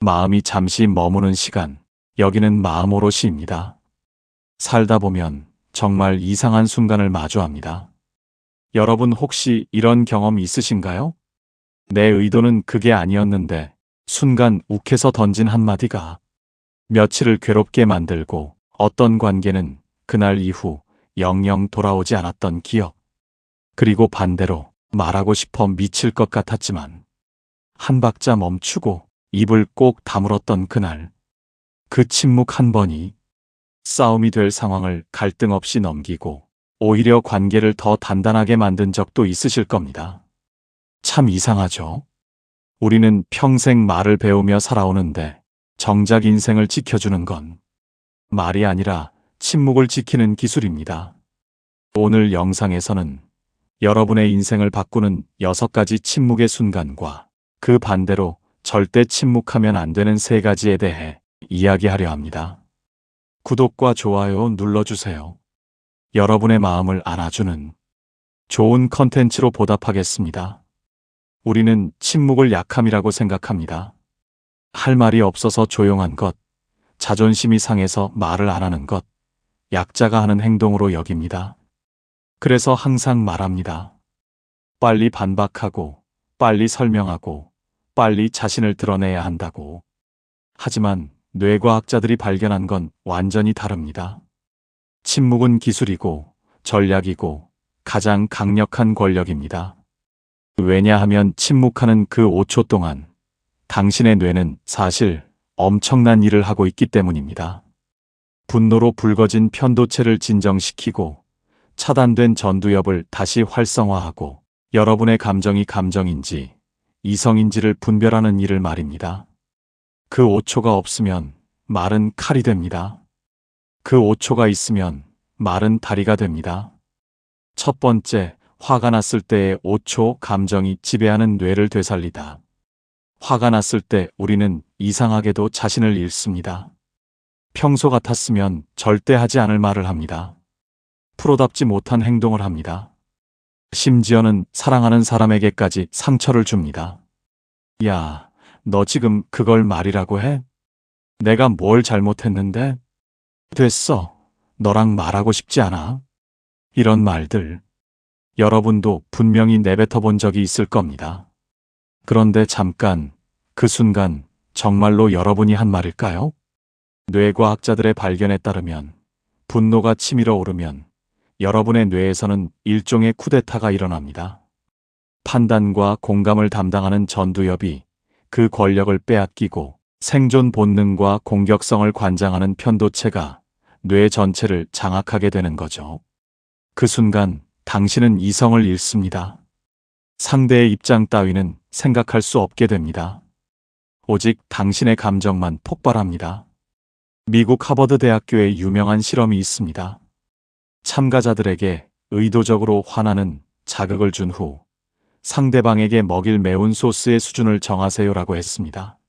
마음이 잠시 머무는 시간, 여기는 마음 오롯이입니다. 살다 보면 정말 이상한 순간을 마주합니다. 여러분 혹시 이런 경험 있으신가요? 내 의도는 그게 아니었는데 순간 욱해서 던진 한마디가 며칠을 괴롭게 만들고 어떤 관계는 그날 이후 영영 돌아오지 않았던 기억. 그리고 반대로 말하고 싶어 미칠 것 같았지만 한 박자 멈추고 입을 꼭 다물었던 그날. 그 침묵 한 번이 싸움이 될 상황을 갈등 없이 넘기고 오히려 관계를 더 단단하게 만든 적도 있으실 겁니다. 참 이상하죠? 우리는 평생 말을 배우며 살아오는데 정작 인생을 지켜주는 건 말이 아니라 침묵을 지키는 기술입니다. 오늘 영상에서는 여러분의 인생을 바꾸는 6가지 침묵의 순간과 그 반대로 절대 침묵하면 안 되는 3가지에 대해 이야기하려 합니다. 구독과 좋아요 눌러주세요. 여러분의 마음을 안아주는 좋은 컨텐츠로 보답하겠습니다. 우리는 침묵을 약함이라고 생각합니다. 할 말이 없어서 조용한 것, 자존심이 상해서 말을 안 하는 것, 약자가 하는 행동으로 여깁니다. 그래서 항상 말합니다. 빨리 반박하고, 빨리 설명하고, 빨리 자신을 드러내야 한다고. 하지만 뇌과학자들이 발견한 건 완전히 다릅니다. 침묵은 기술이고, 전략이고, 가장 강력한 권력입니다. 왜냐하면 침묵하는 그 5초 동안 당신의 뇌는 사실 엄청난 일을 하고 있기 때문입니다. 분노로 붉어진 편도체를 진정시키고 차단된 전두엽을 다시 활성화하고 여러분의 감정이 감정인지 이성인지를 분별하는 일을 말입니다. 그 5초가 없으면 말은 칼이 됩니다. 그 5초가 있으면 말은 다리가 됩니다. 첫 번째, 화가 났을 때의 5초 감정이 지배하는 뇌를 되살리다. 화가 났을 때 우리는 이상하게도 자신을 잃습니다. 평소 같았으면 절대 하지 않을 말을 합니다. 프로답지 못한 행동을 합니다. 심지어는 사랑하는 사람에게까지 상처를 줍니다. 야, 너 지금 그걸 말이라고 해? 내가 뭘 잘못했는데? 됐어. 너랑 말하고 싶지 않아. 이런 말들. 여러분도 분명히 내뱉어 본 적이 있을 겁니다. 그런데 잠깐, 그 순간 정말로 여러분이 한 말일까요? 뇌과학자들의 발견에 따르면 분노가 치밀어 오르면 여러분의 뇌에서는 일종의 쿠데타가 일어납니다. 판단과 공감을 담당하는 전두엽이 그 권력을 빼앗기고 생존 본능과 공격성을 관장하는 편도체가 뇌 전체를 장악하게 되는 거죠. 그 순간 당신은 이성을 잃습니다. 상대의 입장 따위는 생각할 수 없게 됩니다. 오직 당신의 감정만 폭발합니다. 미국 하버드 대학교에 유명한 실험이 있습니다. 참가자들에게 의도적으로 화나는 자극을 준 후 상대방에게 먹일 매운 소스의 수준을 정하세요라고 했습니다.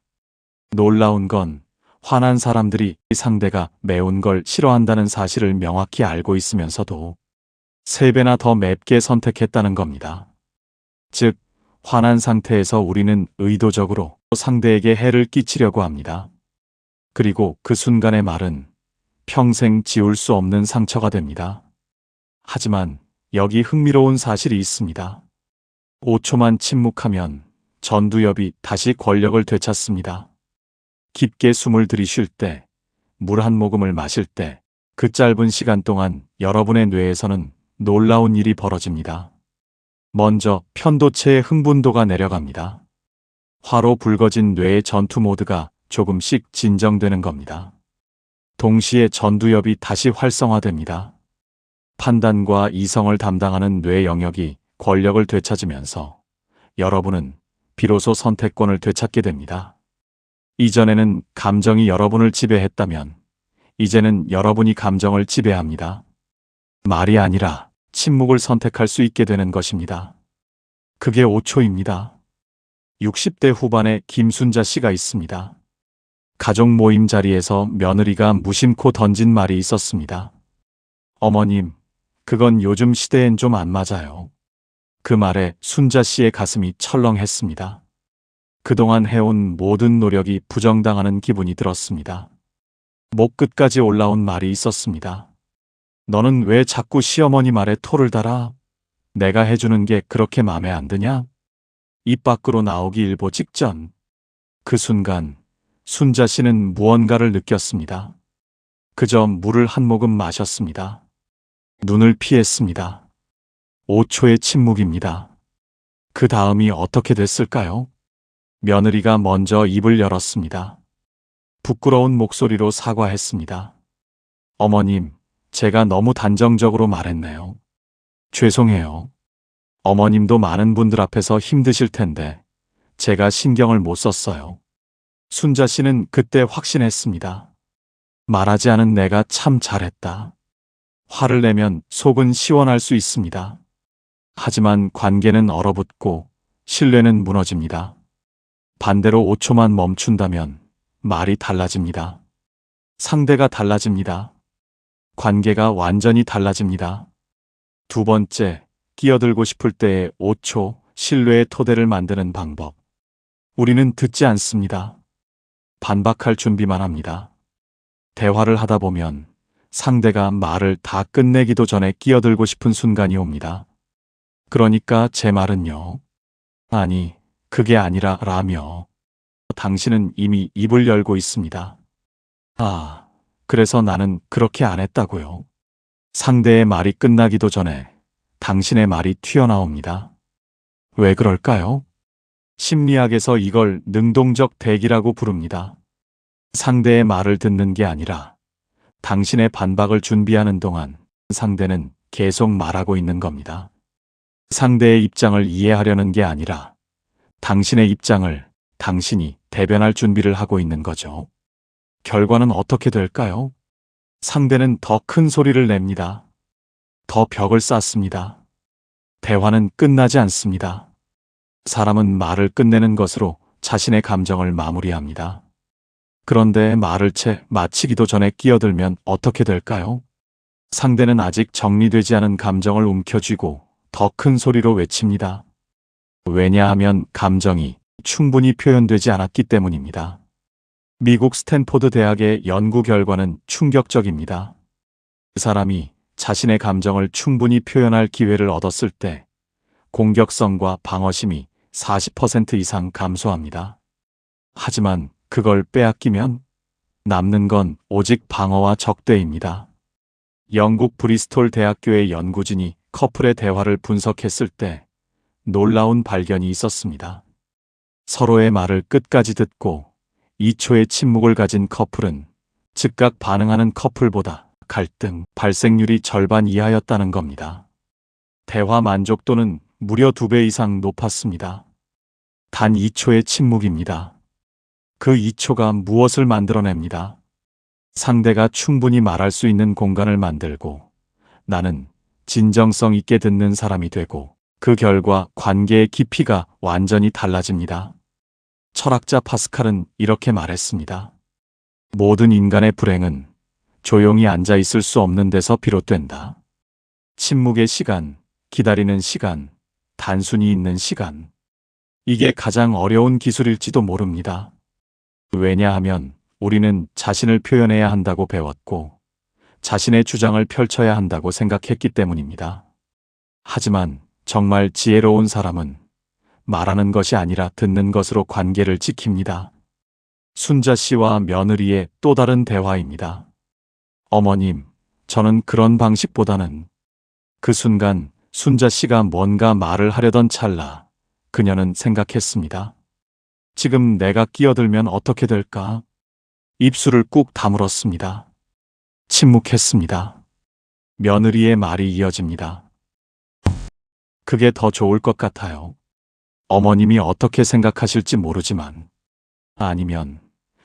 놀라운 건 화난 사람들이 상대가 매운 걸 싫어한다는 사실을 명확히 알고 있으면서도 3배나 더 맵게 선택했다는 겁니다. 즉, 화난 상태에서 우리는 의도적으로 상대에게 해를 끼치려고 합니다. 그리고 그 순간의 말은 평생 지울 수 없는 상처가 됩니다. 하지만 여기 흥미로운 사실이 있습니다. 5초만 침묵하면 전두엽이 다시 권력을 되찾습니다. 깊게 숨을 들이쉴 때, 물 한 모금을 마실 때, 그 짧은 시간 동안 여러분의 뇌에서는 놀라운 일이 벌어집니다. 먼저 편도체의 흥분도가 내려갑니다. 화로 붉어진 뇌의 전투 모드가 조금씩 진정되는 겁니다. 동시에 전두엽이 다시 활성화됩니다. 판단과 이성을 담당하는 뇌 영역이 권력을 되찾으면서 여러분은 비로소 선택권을 되찾게 됩니다. 이전에는 감정이 여러분을 지배했다면 이제는 여러분이 감정을 지배합니다. 말이 아니라 침묵을 선택할 수 있게 되는 것입니다. 그게 5초입니다. 60대 후반의 김순자 씨가 있습니다. 가족 모임 자리에서 며느리가 무심코 던진 말이 있었습니다. 어머님, 그건 요즘 시대엔 좀 안 맞아요. 그 말에 순자 씨의 가슴이 철렁했습니다. 그동안 해온 모든 노력이 부정당하는 기분이 들었습니다. 목 끝까지 올라온 말이 있었습니다. 너는 왜 자꾸 시어머니 말에 토를 달아? 내가 해주는 게 그렇게 맘에 안 드냐? 입 밖으로 나오기 일보 직전. 그 순간 순자 씨는 무언가를 느꼈습니다. 그저 물을 한 모금 마셨습니다. 눈을 피했습니다. 5초의 침묵입니다. 그 다음이 어떻게 됐을까요? 며느리가 먼저 입을 열었습니다. 부끄러운 목소리로 사과했습니다. 어머님, 제가 너무 단정적으로 말했네요. 죄송해요. 어머님도 많은 분들 앞에서 힘드실 텐데 제가 신경을 못 썼어요. 순자 씨는 그때 확신했습니다. 말하지 않은 내가 참 잘했다. 화를 내면 속은 시원할 수 있습니다. 하지만 관계는 얼어붙고 신뢰는 무너집니다. 반대로 5초만 멈춘다면 말이 달라집니다. 상대가 달라집니다. 관계가 완전히 달라집니다. 두 번째, 끼어들고 싶을 때의 5초 신뢰의 토대를 만드는 방법. 우리는 듣지 않습니다. 반박할 준비만 합니다. 대화를 하다 보면 상대가 말을 다 끝내기도 전에 끼어들고 싶은 순간이 옵니다. 그러니까 제 말은요. 아니, 그게 아니라 라며. 당신은 이미 입을 열고 있습니다. 아, 그래서 나는 그렇게 안 했다고요. 상대의 말이 끝나기도 전에 당신의 말이 튀어나옵니다. 왜 그럴까요? 심리학에서 이걸 능동적 대기라고 부릅니다. 상대의 말을 듣는 게 아니라 당신의 반박을 준비하는 동안 상대는 계속 말하고 있는 겁니다. 상대의 입장을 이해하려는 게 아니라 당신의 입장을 당신이 대변할 준비를 하고 있는 거죠. 결과는 어떻게 될까요? 상대는 더 큰 소리를 냅니다. 더 벽을 쌓습니다. 대화는 끝나지 않습니다. 사람은 말을 끝내는 것으로 자신의 감정을 마무리합니다. 그런데 말을 채 마치기도 전에 끼어들면 어떻게 될까요? 상대는 아직 정리되지 않은 감정을 움켜쥐고 더 큰 소리로 외칩니다. 왜냐하면 감정이 충분히 표현되지 않았기 때문입니다. 미국 스탠포드 대학의 연구 결과는 충격적입니다. 그 사람이 자신의 감정을 충분히 표현할 기회를 얻었을 때 공격성과 방어심이 40% 이상 감소합니다. 하지만 그걸 빼앗기면 남는 건 오직 방어와 적대입니다. 영국 브리스톨 대학교의 연구진이 커플의 대화를 분석했을 때 놀라운 발견이 있었습니다. 서로의 말을 끝까지 듣고 2초의 침묵을 가진 커플은 즉각 반응하는 커플보다 갈등 발생률이 절반 이하였다는 겁니다. 대화 만족도는 무려 2배 이상 높았습니다. 단 2초의 침묵입니다. 그 2초가 무엇을 만들어냅니다. 상대가 충분히 말할 수 있는 공간을 만들고 나는 진정성 있게 듣는 사람이 되고 그 결과 관계의 깊이가 완전히 달라집니다. 철학자 파스칼은 이렇게 말했습니다. 모든 인간의 불행은 조용히 앉아 있을 수 없는 데서 비롯된다. 침묵의 시간, 기다리는 시간, 단순히 있는 시간. 이게 가장 어려운 기술일지도 모릅니다. 왜냐하면 우리는 자신을 표현해야 한다고 배웠고 자신의 주장을 펼쳐야 한다고 생각했기 때문입니다. 하지만 정말 지혜로운 사람은 말하는 것이 아니라 듣는 것으로 관계를 지킵니다. 순자 씨와 며느리의 또 다른 대화입니다. 어머님, 저는 그런 방식보다는. 그 순간 순자 씨가 뭔가 말을 하려던 찰나 그녀는 생각했습니다. 지금 내가 끼어들면 어떻게 될까? 입술을 꾹 다물었습니다. 침묵했습니다. 며느리의 말이 이어집니다. 그게 더 좋을 것 같아요. 어머님이 어떻게 생각하실지 모르지만. 아니면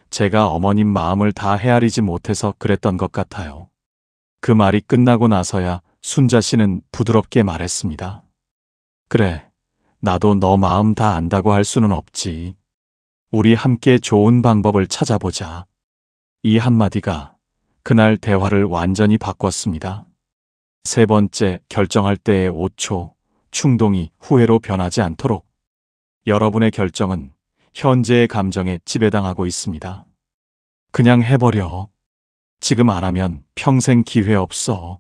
제가 어머님 마음을 다 헤아리지 못해서 그랬던 것 같아요. 그 말이 끝나고 나서야 순자 씨는 부드럽게 말했습니다. 그래, 나도 너 마음 다 안다고 할 수는 없지. 우리 함께 좋은 방법을 찾아보자. 이 한마디가 그날 대화를 완전히 바꿨습니다. 세 번째, 결정할 때의 5초, 충동이 후회로 변하지 않도록. 여러분의 결정은 현재의 감정에 지배당하고 있습니다. 그냥 해버려. 지금 안 하면 평생 기회 없어.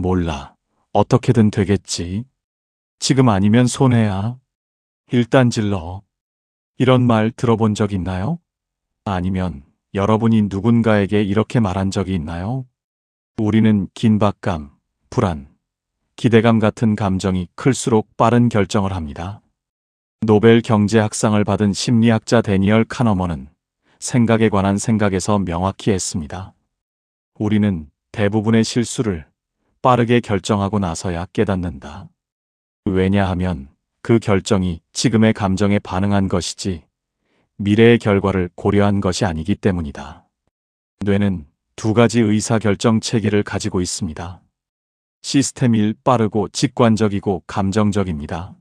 몰라. 어떻게든 되겠지. 지금 아니면 손해야. 일단 질러. 이런 말 들어본 적 있나요? 아니면 여러분이 누군가에게 이렇게 말한 적이 있나요? 우리는 긴박감, 불안, 기대감 같은 감정이 클수록 빠른 결정을 합니다. 노벨 경제학상을 받은 심리학자 데니얼 카너먼은 생각에 관한 생각에서 명확히 했습니다. 우리는 대부분의 실수를 빠르게 결정하고 나서야 깨닫는다. 왜냐하면 그 결정이 지금의 감정에 반응한 것이지 미래의 결과를 고려한 것이 아니기 때문이다. 뇌는 두 가지 의사결정 체계를 가지고 있습니다. 시스템 1, 빠르고 직관적이고 감정적입니다.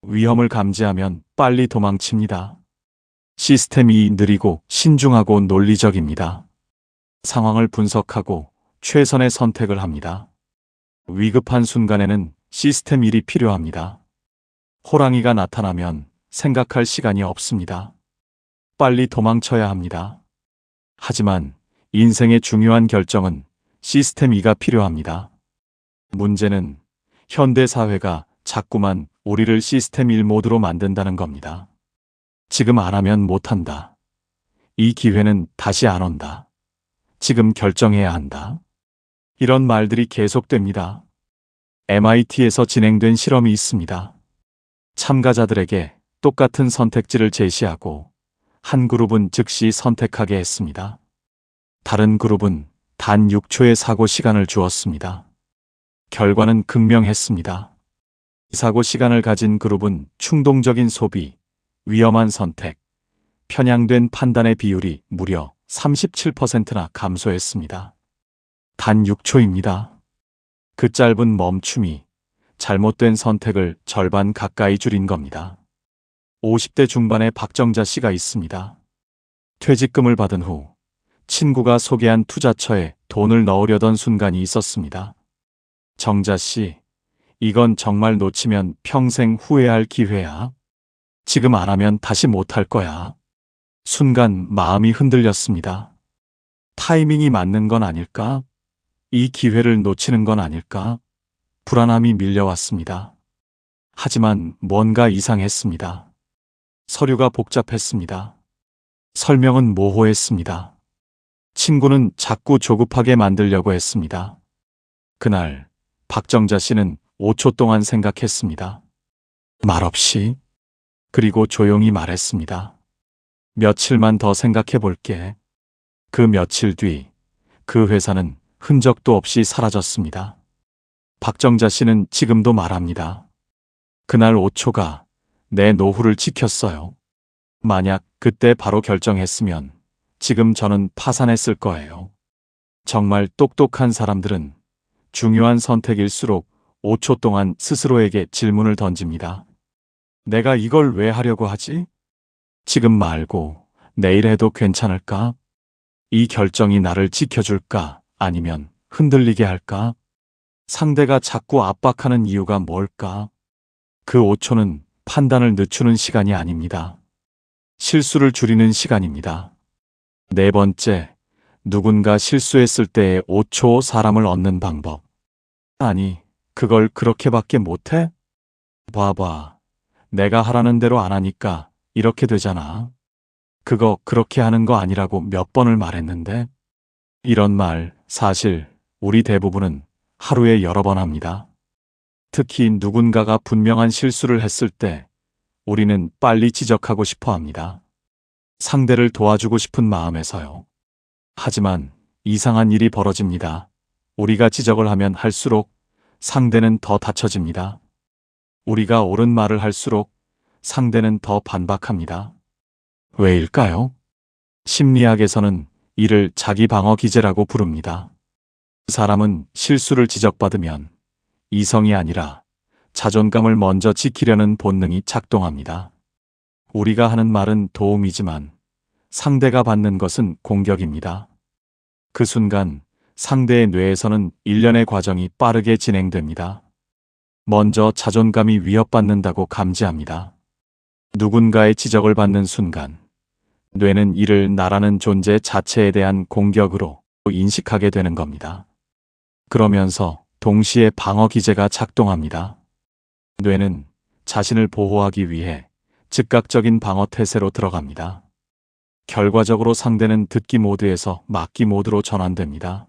위험을 감지하면 빨리 도망칩니다. 시스템 2, 느리고 신중하고 논리적입니다. 상황을 분석하고 최선의 선택을 합니다. 위급한 순간에는 시스템 1이 필요합니다. 호랑이가 나타나면 생각할 시간이 없습니다. 빨리 도망쳐야 합니다. 하지만 인생의 중요한 결정은 시스템 2가 필요합니다. 문제는 현대 사회가 자꾸만 우리를 시스템 1 모드로 만든다는 겁니다. 지금 안 하면 못한다. 이 기회는 다시 안 온다. 지금 결정해야 한다. 이런 말들이 계속됩니다. MIT에서 진행된 실험이 있습니다. 참가자들에게 똑같은 선택지를 제시하고 한 그룹은 즉시 선택하게 했습니다. 다른 그룹은 단 6초의 사고 시간을 주었습니다. 결과는 극명했습니다. 사고 시간을 가진 그룹은 충동적인 소비, 위험한 선택, 편향된 판단의 비율이 무려 37%나 감소했습니다. 단 6초입니다. 그 짧은 멈춤이 잘못된 선택을 절반 가까이 줄인 겁니다. 50대 중반의 박정자 씨가 있습니다. 퇴직금을 받은 후 친구가 소개한 투자처에 돈을 넣으려던 순간이 있었습니다. 정자 씨, 이건 정말 놓치면 평생 후회할 기회야. 지금 안 하면 다시 못할 거야. 순간 마음이 흔들렸습니다. 타이밍이 맞는 건 아닐까? 이 기회를 놓치는 건 아닐까? 불안함이 밀려왔습니다. 하지만 뭔가 이상했습니다. 서류가 복잡했습니다. 설명은 모호했습니다. 친구는 자꾸 조급하게 만들려고 했습니다. 그날 박정자 씨는 5초 동안 생각했습니다. 말없이. 그리고 조용히 말했습니다. 며칠만 더 생각해 볼게. 그 며칠 뒤 그 회사는 흔적도 없이 사라졌습니다. 박정자 씨는 지금도 말합니다. 그날 5초가 내 노후를 지켰어요. 만약 그때 바로 결정했으면 지금 저는 파산했을 거예요. 정말 똑똑한 사람들은 중요한 선택일수록 5초 동안 스스로에게 질문을 던집니다. 내가 이걸 왜 하려고 하지? 지금 말고 내일 해도 괜찮을까? 이 결정이 나를 지켜줄까? 아니면 흔들리게 할까? 상대가 자꾸 압박하는 이유가 뭘까? 그 5초는 판단을 늦추는 시간이 아닙니다. 실수를 줄이는 시간입니다. 네 번째, 누군가 실수했을 때의 5초 사람을 얻는 방법. 아니, 그걸 그렇게밖에 못해? 봐봐. 내가 하라는 대로 안 하니까 이렇게 되잖아. 그거 그렇게 하는 거 아니라고 몇 번을 말했는데? 이런 말, 사실 우리 대부분은 하루에 여러 번 합니다. 특히 누군가가 분명한 실수를 했을 때 우리는 빨리 지적하고 싶어 합니다. 상대를 도와주고 싶은 마음에서요. 하지만 이상한 일이 벌어집니다. 우리가 지적을 하면 할수록 상대는 더 다쳐집니다. 우리가 옳은 말을 할수록 상대는 더 반박합니다. 왜일까요? 심리학에서는 이를 자기 방어 기제라고 부릅니다. 사람은 실수를 지적받으면 이성이 아니라 자존감을 먼저 지키려는 본능이 작동합니다. 우리가 하는 말은 도움이지만 상대가 받는 것은 공격입니다. 그 순간 상대의 뇌에서는 일련의 과정이 빠르게 진행됩니다. 먼저 자존감이 위협받는다고 감지합니다. 누군가의 지적을 받는 순간, 뇌는 이를 나라는 존재 자체에 대한 공격으로 인식하게 되는 겁니다. 그러면서 동시에 방어 기제가 작동합니다. 뇌는 자신을 보호하기 위해 즉각적인 방어 태세로 들어갑니다. 결과적으로 상대는 듣기 모드에서 막기 모드로 전환됩니다.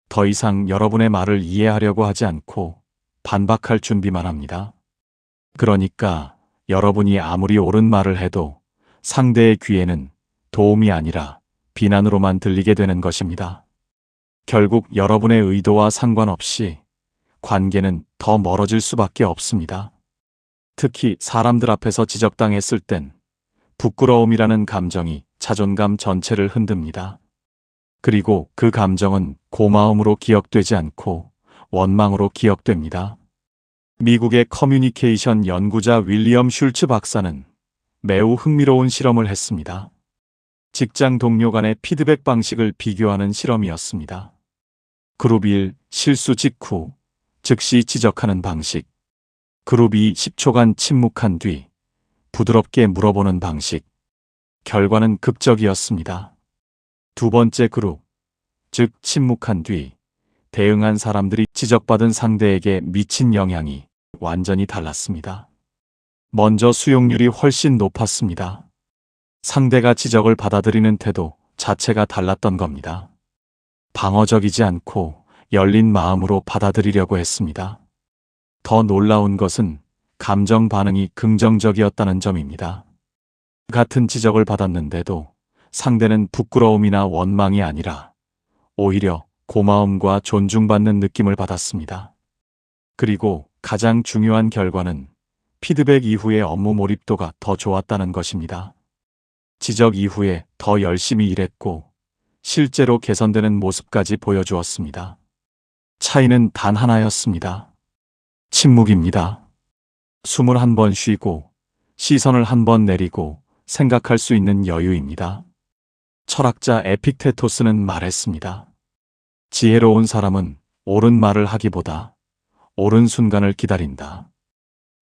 더 이상 여러분의 말을 이해하려고 하지 않고 반박할 준비만 합니다. 그러니까 여러분이 아무리 옳은 말을 해도 상대의 귀에는 도움이 아니라 비난으로만 들리게 되는 것입니다. 결국 여러분의 의도와 상관없이 관계는 더 멀어질 수밖에 없습니다. 특히 사람들 앞에서 지적당했을 땐 부끄러움이라는 감정이 자존감 전체를 흔듭니다. 그리고 그 감정은 고마움으로 기억되지 않고 원망으로 기억됩니다. 미국의 커뮤니케이션 연구자 윌리엄 슐츠 박사는 매우 흥미로운 실험을 했습니다. 직장 동료 간의 피드백 방식을 비교하는 실험이었습니다. 그룹 1, 실수 직후 즉시 지적하는 방식. 그룹 2, 10초간 침묵한 뒤 부드럽게 물어보는 방식. 결과는 극적이었습니다. 두 번째 그룹, 즉 침묵한 뒤 대응한 사람들이 지적받은 상대에게 미친 영향이 완전히 달랐습니다. 먼저 수용률이 훨씬 높았습니다. 상대가 지적을 받아들이는 태도 자체가 달랐던 겁니다. 방어적이지 않고 열린 마음으로 받아들이려고 했습니다. 더 놀라운 것은 감정 반응이 긍정적이었다는 점입니다. 같은 지적을 받았는데도 상대는 부끄러움이나 원망이 아니라 오히려 고마움과 존중받는 느낌을 받았습니다. 그리고 가장 중요한 결과는 피드백 이후의 업무 몰입도가 더 좋았다는 것입니다. 지적 이후에 더 열심히 일했고 실제로 개선되는 모습까지 보여주었습니다. 차이는 단 하나였습니다. 침묵입니다. 숨을 한 번 쉬고 시선을 한 번 내리고 생각할 수 있는 여유입니다. 철학자 에픽테토스는 말했습니다. 지혜로운 사람은 옳은 말을 하기보다 옳은 순간을 기다린다.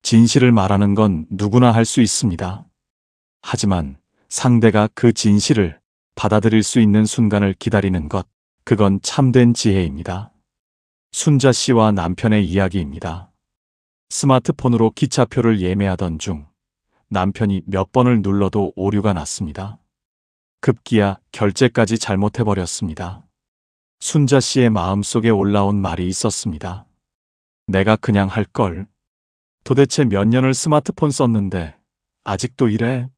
진실을 말하는 건 누구나 할 수 있습니다. 하지만 상대가 그 진실을 받아들일 수 있는 순간을 기다리는 것, 그건 참된 지혜입니다. 순자 씨와 남편의 이야기입니다. 스마트폰으로 기차표를 예매하던 중 남편이 몇 번을 눌러도 오류가 났습니다. 급기야 결제까지 잘못해버렸습니다. 순자 씨의 마음속에 올라온 말이 있었습니다. 내가 그냥 할 걸. 도대체 몇 년을 스마트폰 썼는데 아직도 이래?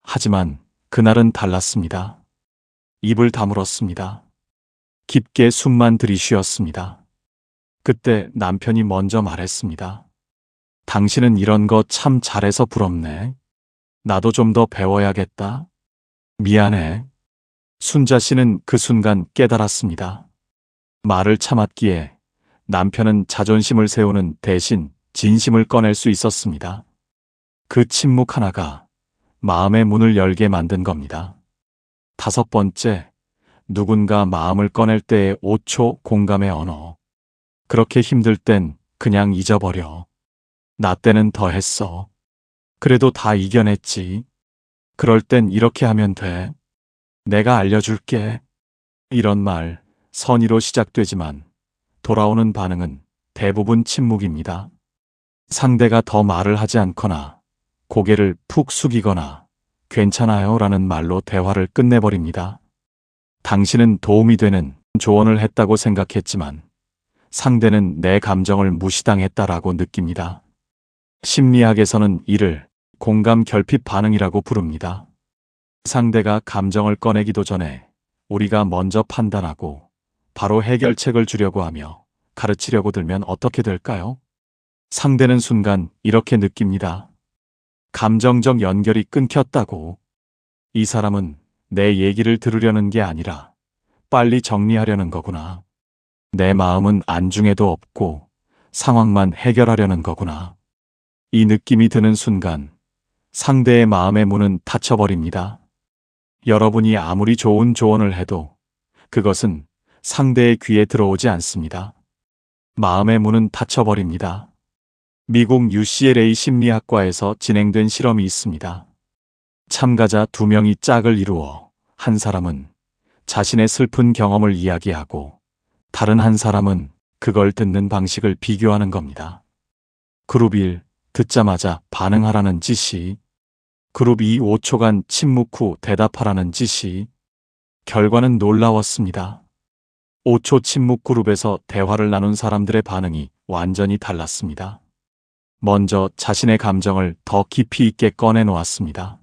하지만 그날은 달랐습니다. 입을 다물었습니다. 깊게 숨만 들이쉬었습니다. 그때 남편이 먼저 말했습니다. 당신은 이런 거 참 잘해서 부럽네. 나도 좀 더 배워야겠다. 미안해. 순자 씨는 그 순간 깨달았습니다. 말을 참았기에 남편은 자존심을 세우는 대신 진심을 꺼낼 수 있었습니다. 그 침묵 하나가 마음의 문을 열게 만든 겁니다. 다섯 번째, 누군가 마음을 꺼낼 때의 5초 공감의 언어. 그렇게 힘들 땐 그냥 잊어버려. 나 때는 더 했어. 그래도 다 이겨냈지. 그럴 땐 이렇게 하면 돼. 내가 알려줄게. 이런 말, 선의로 시작되지만 돌아오는 반응은 대부분 침묵입니다. 상대가 더 말을 하지 않거나 고개를 푹 숙이거나 괜찮아요 라는 말로 대화를 끝내버립니다. 당신은 도움이 되는 조언을 했다고 생각했지만 상대는 내 감정을 무시당했다라고 느낍니다. 심리학에서는 이를 공감 결핍 반응이라고 부릅니다. 상대가 감정을 꺼내기도 전에 우리가 먼저 판단하고 바로 해결책을 주려고 하며 가르치려고 들면 어떻게 될까요? 상대는 순간 이렇게 느낍니다. 감정적 연결이 끊겼다고. 이 사람은 내 얘기를 들으려는 게 아니라 빨리 정리하려는 거구나. 내 마음은 안중에도 없고 상황만 해결하려는 거구나. 이 느낌이 드는 순간 상대의 마음의 문은 닫혀버립니다. 여러분이 아무리 좋은 조언을 해도 그것은 상대의 귀에 들어오지 않습니다. 마음의 문은 닫혀버립니다. 미국 UCLA 심리학과에서 진행된 실험이 있습니다. 참가자 2명이 짝을 이루어 한 사람은 자신의 슬픈 경험을 이야기하고 다른 한 사람은 그걸 듣는 방식을 비교하는 겁니다. 그룹 1, 듣자마자 반응하라는 지시. 그룹 2, 5초간 침묵 후 대답하라는 지시. 결과는 놀라웠습니다. 5초 침묵 그룹에서 대화를 나눈 사람들의 반응이 완전히 달랐습니다. 먼저 자신의 감정을 더 깊이 있게 꺼내놓았습니다.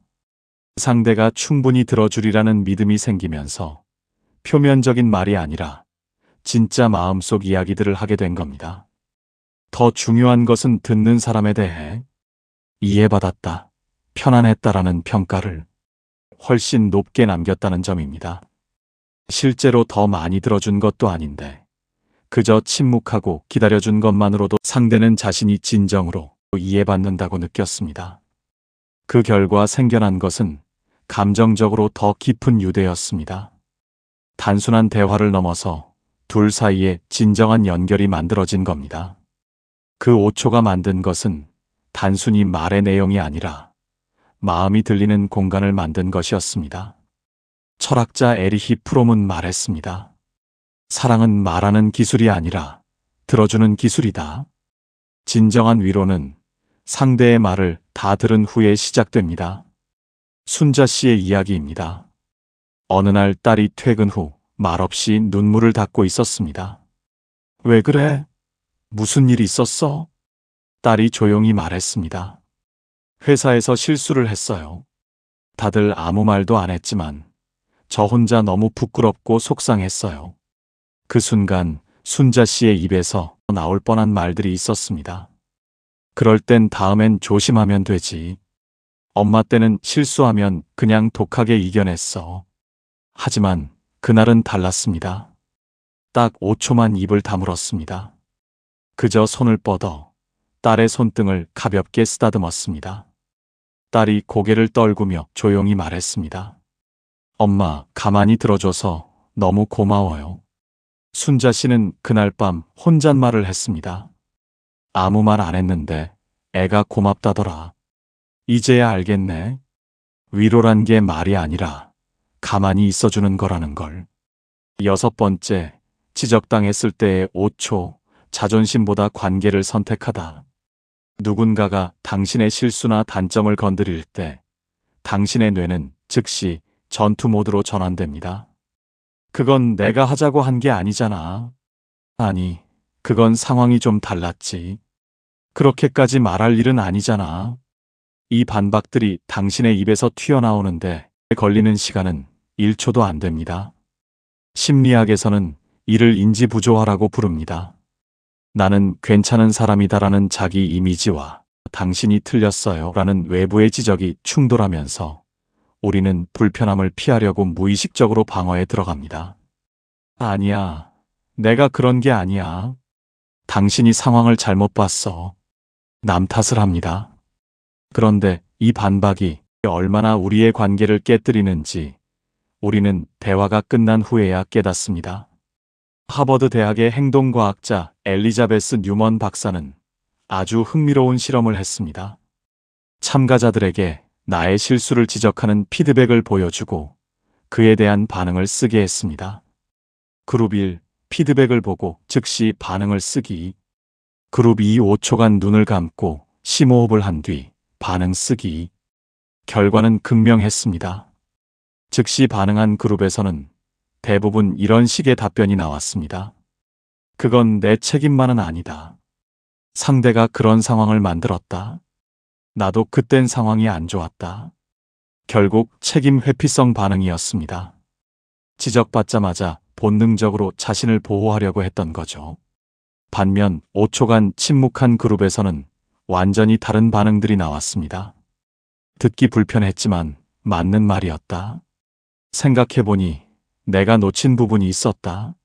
상대가 충분히 들어주리라는 믿음이 생기면서 표면적인 말이 아니라 진짜 마음속 이야기들을 하게 된 겁니다. 더 중요한 것은 듣는 사람에 대해 이해받았다, 편안했다라는 평가를 훨씬 높게 남겼다는 점입니다. 실제로 더 많이 들어준 것도 아닌데 그저 침묵하고 기다려준 것만으로도 상대는 자신이 진정으로 이해받는다고 느꼈습니다. 그 결과 생겨난 것은 감정적으로 더 깊은 유대였습니다. 단순한 대화를 넘어서 둘 사이에 진정한 연결이 만들어진 겁니다. 그 5초가 만든 것은 단순히 말의 내용이 아니라 마음이 들리는 공간을 만든 것이었습니다. 철학자 에리히 프롬은 말했습니다. 사랑은 말하는 기술이 아니라 들어주는 기술이다. 진정한 위로는 상대의 말을 다 들은 후에 시작됩니다. 순자 씨의 이야기입니다. 어느 날 딸이 퇴근 후 말없이 눈물을 닦고 있었습니다. 왜 그래? 무슨 일 있었어? 딸이 조용히 말했습니다. 회사에서 실수를 했어요. 다들 아무 말도 안 했지만 저 혼자 너무 부끄럽고 속상했어요. 그 순간 순자 씨의 입에서 나올 뻔한 말들이 있었습니다. 그럴 땐 다음엔 조심하면 되지. 엄마 때는 실수하면 그냥 독하게 이겨냈어. 하지만 그날은 달랐습니다. 딱 5초만 입을 다물었습니다. 그저 손을 뻗어 딸의 손등을 가볍게 쓰다듬었습니다. 딸이 고개를 떨구며 조용히 말했습니다. 엄마, 가만히 들어줘서 너무 고마워요. 순자 씨는 그날 밤 혼잣말을 했습니다. 아무 말 안 했는데 애가 고맙다더라. 이제야 알겠네. 위로란 게 말이 아니라 가만히 있어주는 거라는 걸. 6번째, 지적당했을 때의 5초, 자존심보다 관계를 선택하다. 누군가가 당신의 실수나 단점을 건드릴 때 당신의 뇌는 즉시 전투 모드로 전환됩니다. 그건 내가 하자고 한 게 아니잖아. 아니, 그건 상황이 좀 달랐지. 그렇게까지 말할 일은 아니잖아. 이 반박들이 당신의 입에서 튀어나오는데 걸리는 시간은 1초도 안 됩니다. 심리학에서는 이를 인지부조화라고 부릅니다. 나는 괜찮은 사람이다라는 자기 이미지와 당신이 틀렸어요 라는 외부의 지적이 충돌하면서 우리는 불편함을 피하려고 무의식적으로 방어에 들어갑니다. 아니야. 내가 그런 게 아니야. 당신이 상황을 잘못 봤어. 남 탓을 합니다. 그런데 이 반박이 얼마나 우리의 관계를 깨뜨리는지 우리는 대화가 끝난 후에야 깨닫습니다. 하버드 대학의 행동과학자 엘리자베스 뉴먼 박사는 아주 흥미로운 실험을 했습니다. 참가자들에게 나의 실수를 지적하는 피드백을 보여주고 그에 대한 반응을 쓰게 했습니다. 그룹 1, 피드백을 보고 즉시 반응을 쓰기. 그룹 2, 5초간 눈을 감고 심호흡을 한 뒤 반응 쓰기. 결과는 극명했습니다. 즉시 반응한 그룹에서는 대부분 이런 식의 답변이 나왔습니다. 그건 내 책임만은 아니다. 상대가 그런 상황을 만들었다. 나도 그땐 상황이 안 좋았다. 결국 책임 회피성 반응이었습니다. 지적받자마자 본능적으로 자신을 보호하려고 했던 거죠. 반면 5초간 침묵한 그룹에서는 완전히 다른 반응들이 나왔습니다. 듣기 불편했지만 맞는 말이었다. 생각해보니 내가 놓친 부분이 있었다.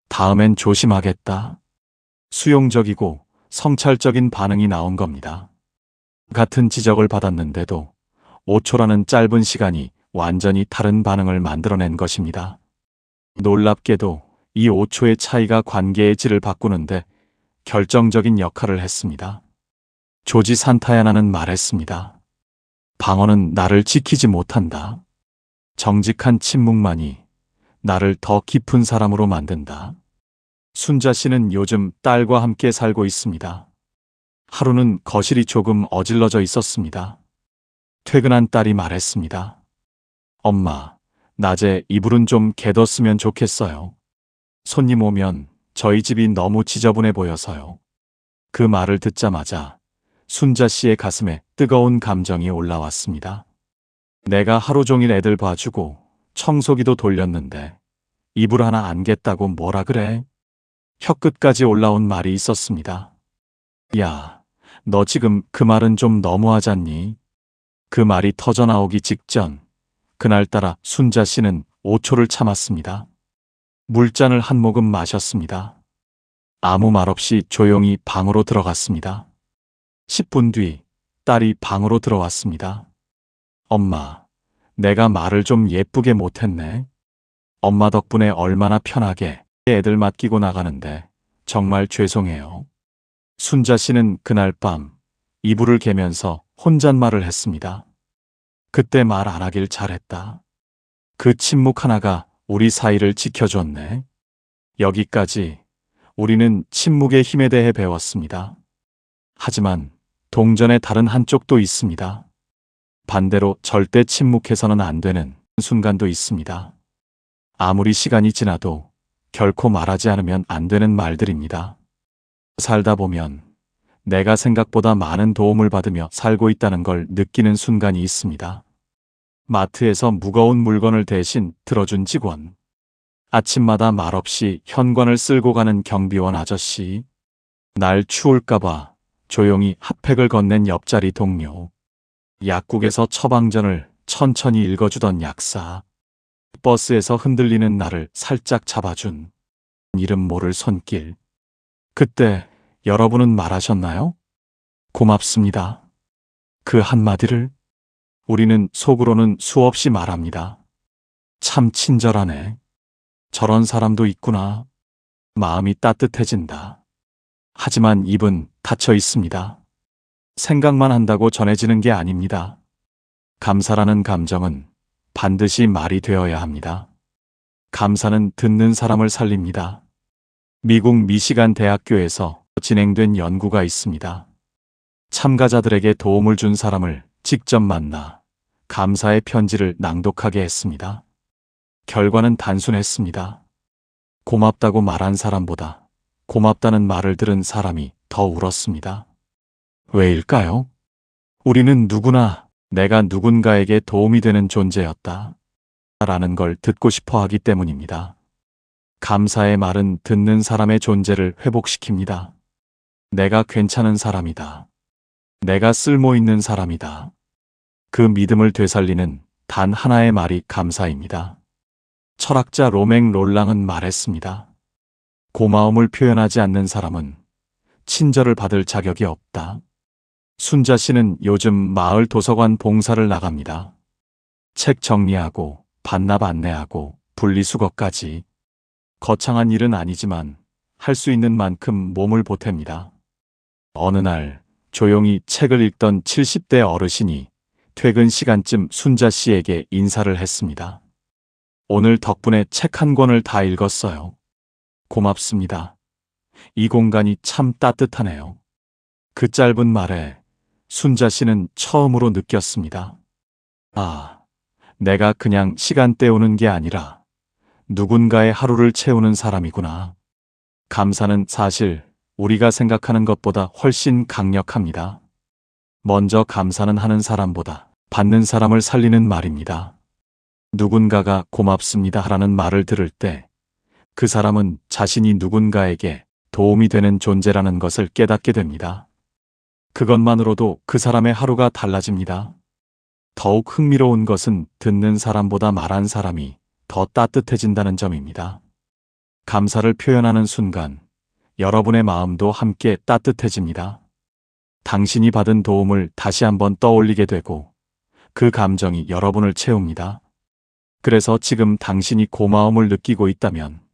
다음엔 조심하겠다. 수용적이고 성찰적인 반응이 나온 겁니다. 같은 지적을 받았는데도 5초라는 짧은 시간이 완전히 다른 반응을 만들어낸 것입니다. 놀랍게도 이 5초의 차이가 관계의 질을 바꾸는데 결정적인 역할을 했습니다. 조지 산타야나는 말했습니다. 방언은 나를 지키지 못한다. 정직한 침묵만이 나를 더 깊은 사람으로 만든다. 순자 씨는 요즘 딸과 함께 살고 있습니다. 하루는 거실이 조금 어질러져 있었습니다. 퇴근한 딸이 말했습니다. 엄마, 낮에 이불은 좀 개뒀으면 좋겠어요. 손님 오면 저희 집이 너무 지저분해 보여서요. 그 말을 듣자마자 순자 씨의 가슴에 뜨거운 감정이 올라왔습니다. 내가 하루 종일 애들 봐주고 청소기도 돌렸는데 이불 하나 안 겠다고 뭐라 그래? 혀끝까지 올라온 말이 있었습니다. 야, 너 지금 그 말은 좀 너무하잖니? 그 말이 터져나오기 직전 그날따라 순자 씨는 5초를 참았습니다. 물잔을 한 모금 마셨습니다. 아무 말 없이 조용히 방으로 들어갔습니다. 10분 뒤 딸이 방으로 들어왔습니다. 엄마, 내가 말을 좀 예쁘게 못했네. 엄마 덕분에 얼마나 편하게 애들 맡기고 나가는데 정말 죄송해요. 순자 씨는 그날 밤 이불을 개면서 혼잣말을 했습니다. 그때 말 안 하길 잘했다. 그 침묵 하나가 우리 사이를 지켜줬네. 여기까지 우리는 침묵의 힘에 대해 배웠습니다. 하지만 동전의 다른 한쪽도 있습니다. 반대로 절대 침묵해서는 안 되는 순간도 있습니다. 아무리 시간이 지나도 결코 말하지 않으면 안 되는 말들입니다. 살다 보면 내가 생각보다 많은 도움을 받으며 살고 있다는 걸 느끼는 순간이 있습니다. 마트에서 무거운 물건을 대신 들어준 직원. 아침마다 말없이 현관을 쓸고 가는 경비원 아저씨. 날 추울까봐 조용히 핫팩을 건넨 옆자리 동료. 약국에서 처방전을 천천히 읽어주던 약사. 버스에서 흔들리는 나를 살짝 잡아준 이름 모를 손길. 그때 여러분은 말하셨나요? 고맙습니다. 그 한마디를 우리는 속으로는 수없이 말합니다. 참 친절하네. 저런 사람도 있구나. 마음이 따뜻해진다. 하지만 입은 닫혀 있습니다. 생각만 한다고 전해지는 게 아닙니다. 감사라는 감정은 반드시 말이 되어야 합니다. 감사는 듣는 사람을 살립니다. 미국 미시간 대학교에서 진행된 연구가 있습니다. 참가자들에게 도움을 준 사람을 직접 만나 감사의 편지를 낭독하게 했습니다. 결과는 단순했습니다. 고맙다고 말한 사람보다 고맙다는 말을 들은 사람이 더 울었습니다. 왜일까요? 우리는 누구나 내가 누군가에게 도움이 되는 존재였다. 라는 걸 듣고 싶어 하기 때문입니다. 감사의 말은 듣는 사람의 존재를 회복시킵니다. 내가 괜찮은 사람이다. 내가 쓸모 있는 사람이다. 그 믿음을 되살리는 단 하나의 말이 감사입니다. 철학자 로맹 롤랑은 말했습니다. 고마움을 표현하지 않는 사람은 친절을 받을 자격이 없다. 순자 씨는 요즘 마을 도서관 봉사를 나갑니다. 책 정리하고 반납 안내하고 분리수거까지. 거창한 일은 아니지만 할 수 있는 만큼 몸을 보탭니다. 어느 날 조용히 책을 읽던 70대 어르신이 퇴근 시간쯤 순자 씨에게 인사를 했습니다. 오늘 덕분에 책 한 권을 다 읽었어요. 고맙습니다. 이 공간이 참 따뜻하네요. 그 짧은 말에 순자 씨는 처음으로 느꼈습니다. 아, 내가 그냥 시간 때우는 게 아니라 누군가의 하루를 채우는 사람이구나. 감사는 사실 우리가 생각하는 것보다 훨씬 강력합니다. 먼저 감사는 하는 사람보다 받는 사람을 살리는 말입니다. 누군가가 고맙습니다 라는 말을 들을 때 그 사람은 자신이 누군가에게 도움이 되는 존재라는 것을 깨닫게 됩니다. 그것만으로도 그 사람의 하루가 달라집니다. 더욱 흥미로운 것은 듣는 사람보다 말한 사람이 더 따뜻해진다는 점입니다. 감사를 표현하는 순간 여러분의 마음도 함께 따뜻해집니다. 당신이 받은 도움을 다시 한번 떠올리게 되고 그 감정이 여러분을 채웁니다. 그래서 지금 당신이 고마움을 느끼고 있다면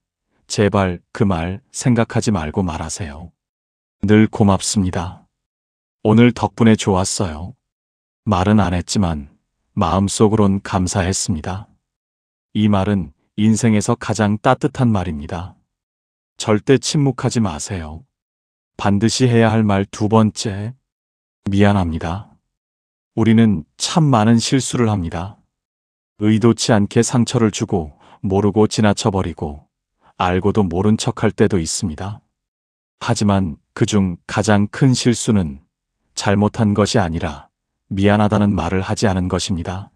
제발 그 말 생각하지 말고 말하세요. 늘 고맙습니다. 오늘 덕분에 좋았어요. 말은 안 했지만 마음속으론 감사했습니다. 이 말은 인생에서 가장 따뜻한 말입니다. 절대 침묵하지 마세요. 반드시 해야 할 말 두 번째. 미안합니다. 우리는 참 많은 실수를 합니다. 의도치 않게 상처를 주고 모르고 지나쳐버리고 알고도 모른 척할 때도 있습니다. 하지만 그중 가장 큰 실수는 잘못한 것이 아니라 미안하다는 말을 하지 않은 것입니다.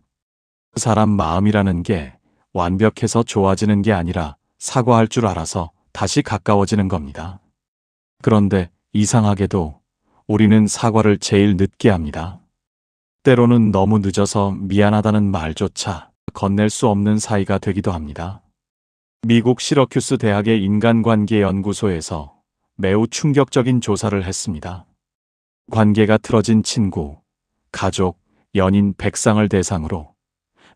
사람 마음이라는 게 완벽해서 좋아지는 게 아니라 사과할 줄 알아서 다시 가까워지는 겁니다. 그런데 이상하게도 우리는 사과를 제일 늦게 합니다. 때로는 너무 늦어서 미안하다는 말조차 건넬 수 없는 사이가 되기도 합니다. 미국 시러큐스 대학의 인간관계연구소에서 매우 충격적인 조사를 했습니다. 관계가 틀어진 친구, 가족, 연인 100쌍을 대상으로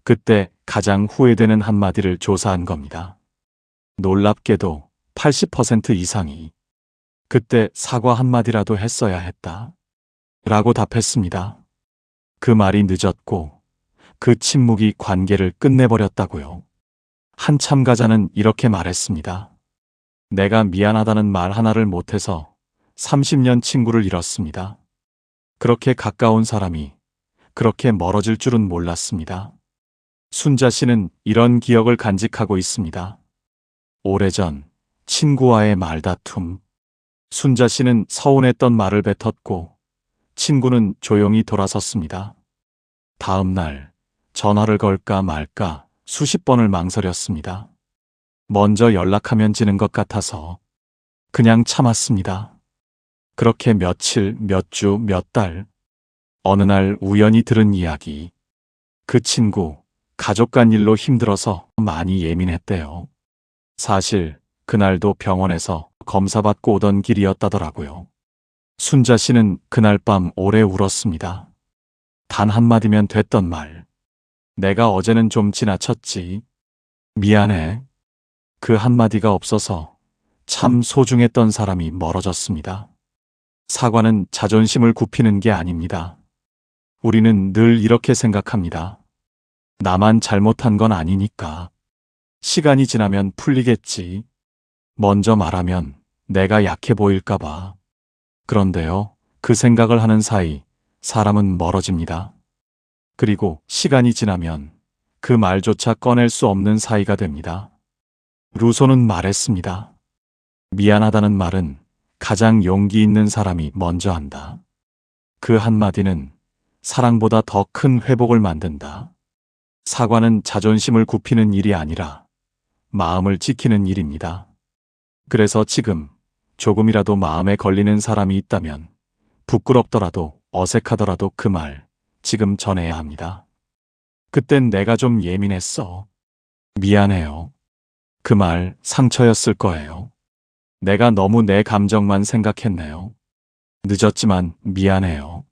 그때 가장 후회되는 한마디를 조사한 겁니다. 놀랍게도 80% 이상이 그때 사과 한마디라도 했어야 했다 라고 답했습니다. 그 말이 늦었고 그 침묵이 관계를 끝내버렸다고요. 한 참가자는 이렇게 말했습니다. 내가 미안하다는 말 하나를 못해서 30년 친구를 잃었습니다. 그렇게 가까운 사람이 그렇게 멀어질 줄은 몰랐습니다. 순자 씨는 이런 기억을 간직하고 있습니다. 오래전 친구와의 말다툼. 순자 씨는 서운했던 말을 뱉었고 친구는 조용히 돌아섰습니다. 다음 날 전화를 걸까 말까 수십 번을 망설였습니다. 먼저 연락하면 지는 것 같아서 그냥 참았습니다. 그렇게 며칠, 몇 주, 몇 달. 어느 날 우연히 들은 이야기. 그 친구, 가족 간 일로 힘들어서 많이 예민했대요. 사실 그날도 병원에서 검사받고 오던 길이었다더라고요. 순자 씨는 그날 밤 오래 울었습니다. 단 한마디면 됐던 말. 내가 어제는 좀 지나쳤지. 미안해. 그 한마디가 없어서 참 소중했던 사람이 멀어졌습니다. 사과는 자존심을 굽히는 게 아닙니다. 우리는 늘 이렇게 생각합니다. 나만 잘못한 건 아니니까. 시간이 지나면 풀리겠지. 먼저 말하면 내가 약해 보일까봐. 그런데요, 그 생각을 하는 사이 사람은 멀어집니다. 그리고 시간이 지나면 그 말조차 꺼낼 수 없는 사이가 됩니다. 루소는 말했습니다. 미안하다는 말은 가장 용기 있는 사람이 먼저 한다. 그 한마디는 사랑보다 더 큰 회복을 만든다. 사과는 자존심을 굽히는 일이 아니라 마음을 지키는 일입니다. 그래서 지금 조금이라도 마음에 걸리는 사람이 있다면 부끄럽더라도 어색하더라도 그 말 지금 전해야 합니다. 그땐 내가 좀 예민했어. 미안해요. 그 말 상처였을 거예요. 내가 너무 내 감정만 생각했네요. 늦었지만 미안해요.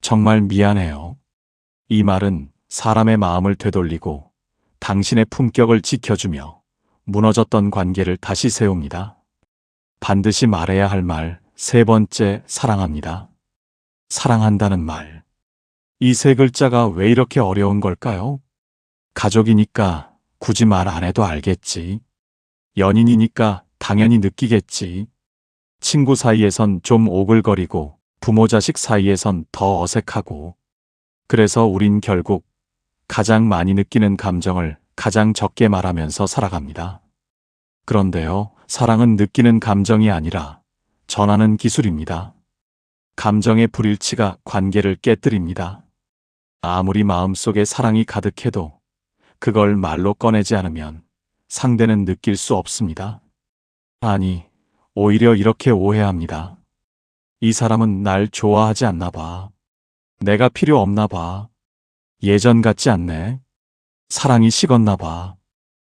정말 미안해요. 이 말은 사람의 마음을 되돌리고 당신의 품격을 지켜주며 무너졌던 관계를 다시 세웁니다. 반드시 말해야 할 말 세 번째, 사랑합니다. 사랑한다는 말. 이 세 글자가 왜 이렇게 어려운 걸까요? 가족이니까 굳이 말 안 해도 알겠지. 연인이니까 당연히 느끼겠지. 친구 사이에선 좀 오글거리고 부모 자식 사이에선 더 어색하고. 그래서 우린 결국 가장 많이 느끼는 감정을 가장 적게 말하면서 살아갑니다. 그런데요, 사랑은 느끼는 감정이 아니라 전하는 기술입니다. 감정의 불일치가 관계를 깨뜨립니다. 아무리 마음속에 사랑이 가득해도 그걸 말로 꺼내지 않으면 상대는 느낄 수 없습니다. 아니, 오히려 이렇게 오해합니다. 이 사람은 날 좋아하지 않나 봐. 내가 필요 없나 봐. 예전 같지 않네. 사랑이 식었나 봐.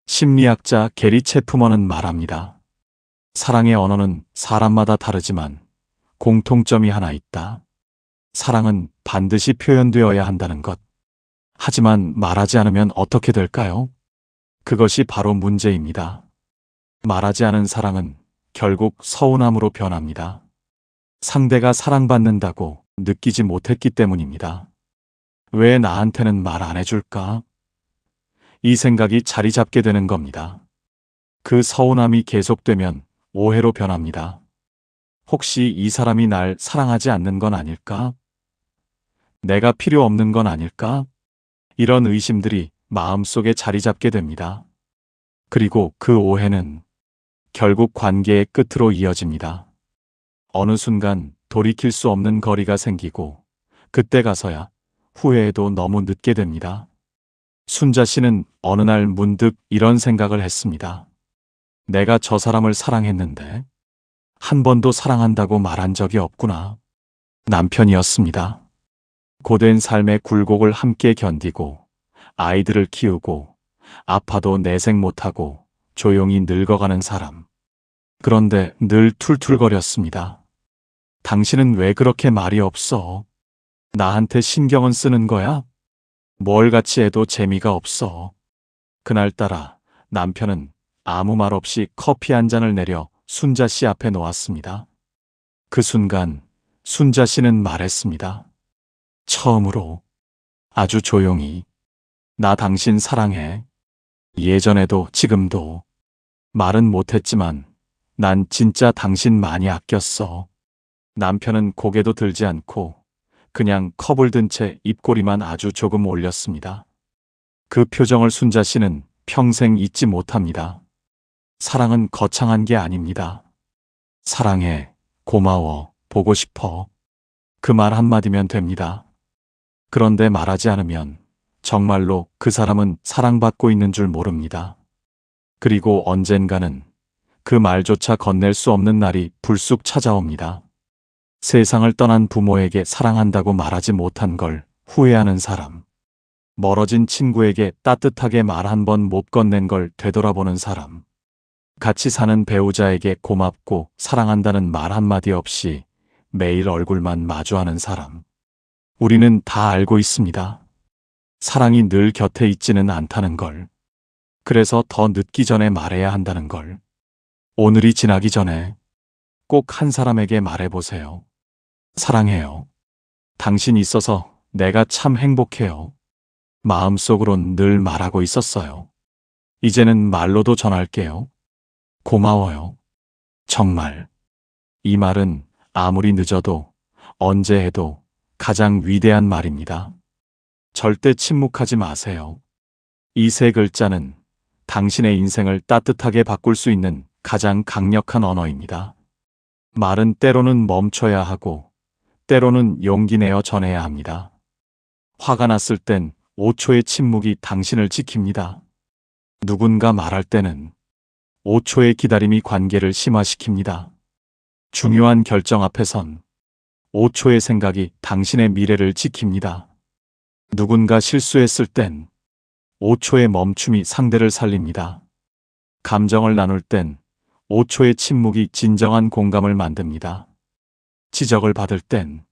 심리학자 게리 체프먼은 말합니다. 사랑의 언어는 사람마다 다르지만 공통점이 하나 있다. 사랑은 반드시 표현되어야 한다는 것. 하지만 말하지 않으면 어떻게 될까요? 그것이 바로 문제입니다. 말하지 않은 사랑은 결국 서운함으로 변합니다. 상대가 사랑받는다고 느끼지 못했기 때문입니다. 왜 나한테는 말 안 해줄까? 이 생각이 자리 잡게 되는 겁니다. 그 서운함이 계속되면 오해로 변합니다. 혹시 이 사람이 날 사랑하지 않는 건 아닐까? 내가 필요 없는 건 아닐까? 이런 의심들이 마음속에 자리 잡게 됩니다. 그리고 그 오해는 결국 관계의 끝으로 이어집니다. 어느 순간 돌이킬 수 없는 거리가 생기고 그때 가서야 후회해도 너무 늦게 됩니다. 순자 씨는 어느 날 문득 이런 생각을 했습니다. 내가 저 사람을 사랑했는데 한 번도 사랑한다고 말한 적이 없구나. 남편이었습니다. 고된 삶의 굴곡을 함께 견디고 아이들을 키우고 아파도 내색 못하고 조용히 늙어가는 사람. 그런데 늘 툴툴거렸습니다. 당신은 왜 그렇게 말이 없어? 나한테 신경은 쓰는 거야? 뭘 같이 해도 재미가 없어. 그날따라 남편은 아무 말 없이 커피 한 잔을 내려 순자 씨 앞에 놓았습니다. 그 순간 순자 씨는 말했습니다. 처음으로 아주 조용히 나 당신 사랑해. 예전에도 지금도 말은 못했지만 난 진짜 당신 많이 아꼈어. 남편은 고개도 들지 않고 그냥 컵을 든 채 입꼬리만 아주 조금 올렸습니다. 그 표정을 순자 씨는 평생 잊지 못합니다. 사랑은 거창한 게 아닙니다. 사랑해, 고마워, 보고 싶어. 그 말 한마디면 됩니다. 그런데 말하지 않으면 정말로 그 사람은 사랑받고 있는 줄 모릅니다. 그리고 언젠가는 그 말조차 건넬 수 없는 날이 불쑥 찾아옵니다. 세상을 떠난 부모에게 사랑한다고 말하지 못한 걸 후회하는 사람. 멀어진 친구에게 따뜻하게 말 한 번 못 건넨 걸 되돌아보는 사람. 같이 사는 배우자에게 고맙고 사랑한다는 말 한마디 없이 매일 얼굴만 마주하는 사람. 우리는 다 알고 있습니다. 사랑이 늘 곁에 있지는 않다는 걸. 그래서 더 늦기 전에 말해야 한다는 걸. 오늘이 지나기 전에 꼭 한 사람에게 말해보세요. 사랑해요. 당신 있어서 내가 참 행복해요. 마음속으론 늘 말하고 있었어요. 이제는 말로도 전할게요. 고마워요. 정말. 이 말은 아무리 늦어도 언제 해도 가장 위대한 말입니다. 절대 침묵하지 마세요. 이 세 글자는 당신의 인생을 따뜻하게 바꿀 수 있는 가장 강력한 언어입니다. 말은 때로는 멈춰야 하고 때로는 용기 내어 전해야 합니다. 화가 났을 땐 5초의 침묵이 당신을 지킵니다. 누군가 말할 때는 5초의 기다림이 관계를 심화시킵니다. 중요한 결정 앞에선 5초의 생각이 당신의 미래를 지킵니다. 누군가 실수했을 땐 5초의 멈춤이 상대를 살립니다. 감정을 나눌 땐 5초의 침묵이 진정한 공감을 만듭니다. 지적을 받을 땐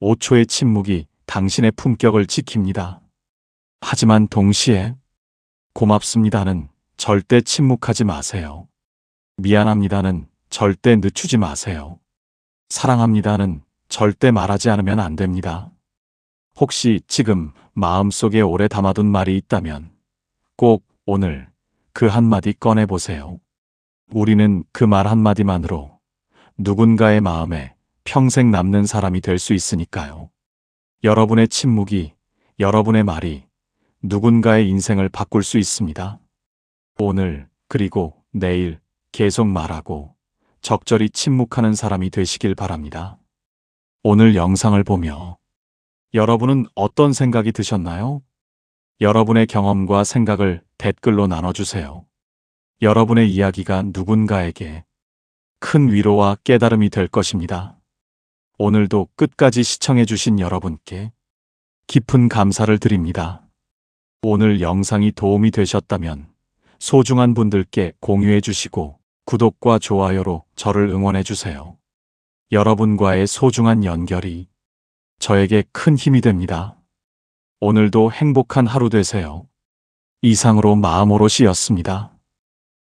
5초의 침묵이 당신의 품격을 지킵니다. 하지만 동시에 고맙습니다는 절대 침묵하지 마세요. 미안합니다는 절대 늦추지 마세요. 사랑합니다는 절대 말하지 않으면 안 됩니다. 혹시 지금 마음속에 오래 담아둔 말이 있다면 꼭 오늘 그 한마디 꺼내보세요. 우리는 그 말 한마디만으로 누군가의 마음에 평생 남는 사람이 될 수 있으니까요. 여러분의 침묵이, 여러분의 말이 누군가의 인생을 바꿀 수 있습니다. 오늘 그리고 내일 계속 말하고 적절히 침묵하는 사람이 되시길 바랍니다. 오늘 영상을 보며 여러분은 어떤 생각이 드셨나요? 여러분의 경험과 생각을 댓글로 나눠주세요. 여러분의 이야기가 누군가에게 큰 위로와 깨달음이 될 것입니다. 오늘도 끝까지 시청해주신 여러분께 깊은 감사를 드립니다. 오늘 영상이 도움이 되셨다면 소중한 분들께 공유해주시고 구독과 좋아요로 저를 응원해주세요. 여러분과의 소중한 연결이 저에게 큰 힘이 됩니다. 오늘도 행복한 하루 되세요. 이상으로 마음오롯이었습니다.